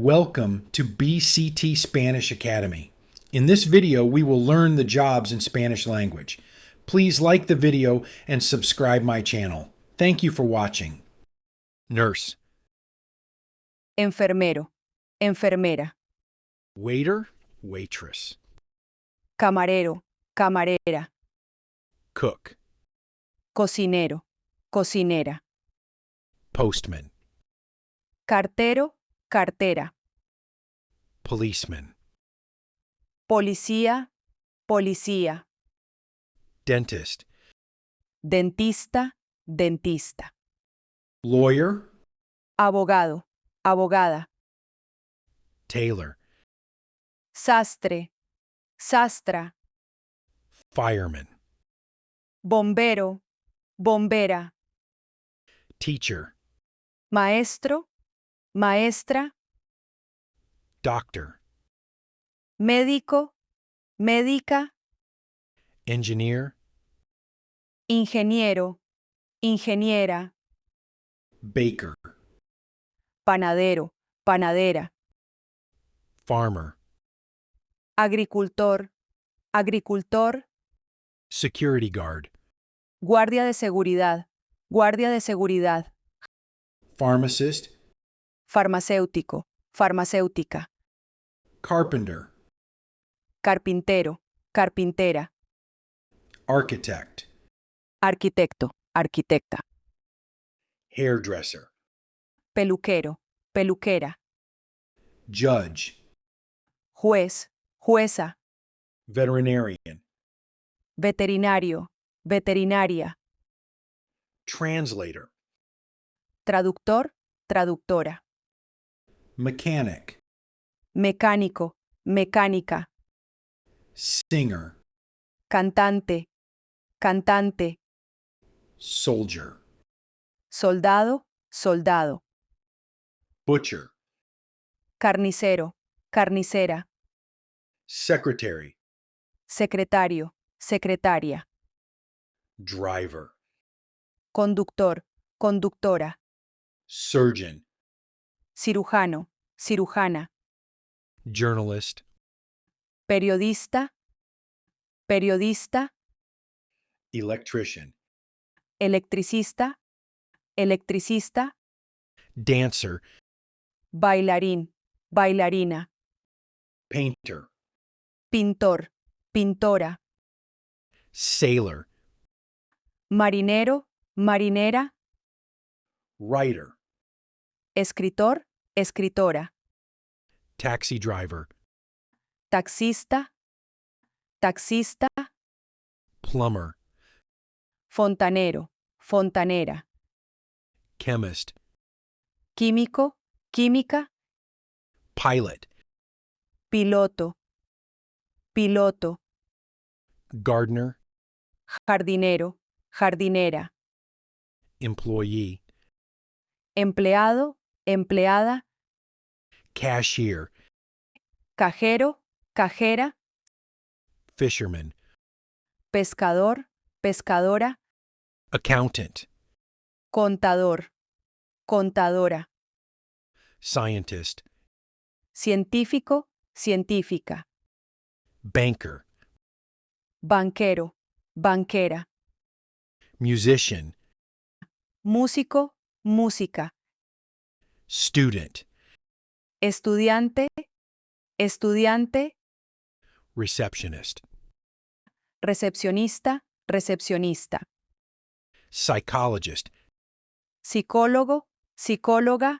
Welcome to BCT Spanish Academy. In this video, we will learn the jobs in Spanish language. Please like the video and subscribe my channel. Thank you for watching. Nurse. Enfermero, enfermera, Waiter, waitress. camarero, camarera, Cook. cocinero, cocinera, Postman. cartero, cartera, Policeman. policía, policía, Dentist. dentista, dentista, Lawyer. abogado, abogada, Tailor. sastre, sastra, Fireman. bombero, bombera, Teacher. maestro, maestra, Doctor. médico, médica, Engineer. ingeniero, ingeniera, Baker. panadero, panadera, Farmer. agricultor, agricultor, Security guard. guardia de seguridad, guardia de seguridad, Pharmacist. farmacéutico, farmacéutica, Carpenter. carpintero, carpintera, Architect. arquitecto, arquitecta, Hairdresser. peluquero, peluquera, Judge. juez, jueza, Veterinarian. veterinario, veterinaria, Translator. traductor, traductora, Mechanic. mecánico, mecánica, Singer. cantante, cantante, Soldier. soldado, soldado, Butcher. carnicero, carnicera, Secretary. secretario, secretaria, Driver. conductor, conductora, Surgeon. cirujano, cirujana, Journalist. periodista, periodista, Electrician. electricista, electricista, Dancer. bailarín, bailarina, Painter. pintor, pintora, Sailor. marinero, marinera, Writer. escritor, escritora, Taxi driver. taxista, taxista, Plumber. fontanero, fontanera, Chemist. químico, química, Pilot. piloto, piloto, Gardener. jardinero, jardinera, Employee. empleado, empleada, Cashier. cajero, cajera, Fisherman. pescador, pescadora, Accountant. contador, contadora, Scientist. científico, científica, Banker. banquero, banquera, Musician. músico, música, Student. estudiante, estudiante, Receptionist. recepcionista, recepcionista, Psychologist. psicólogo, psicóloga,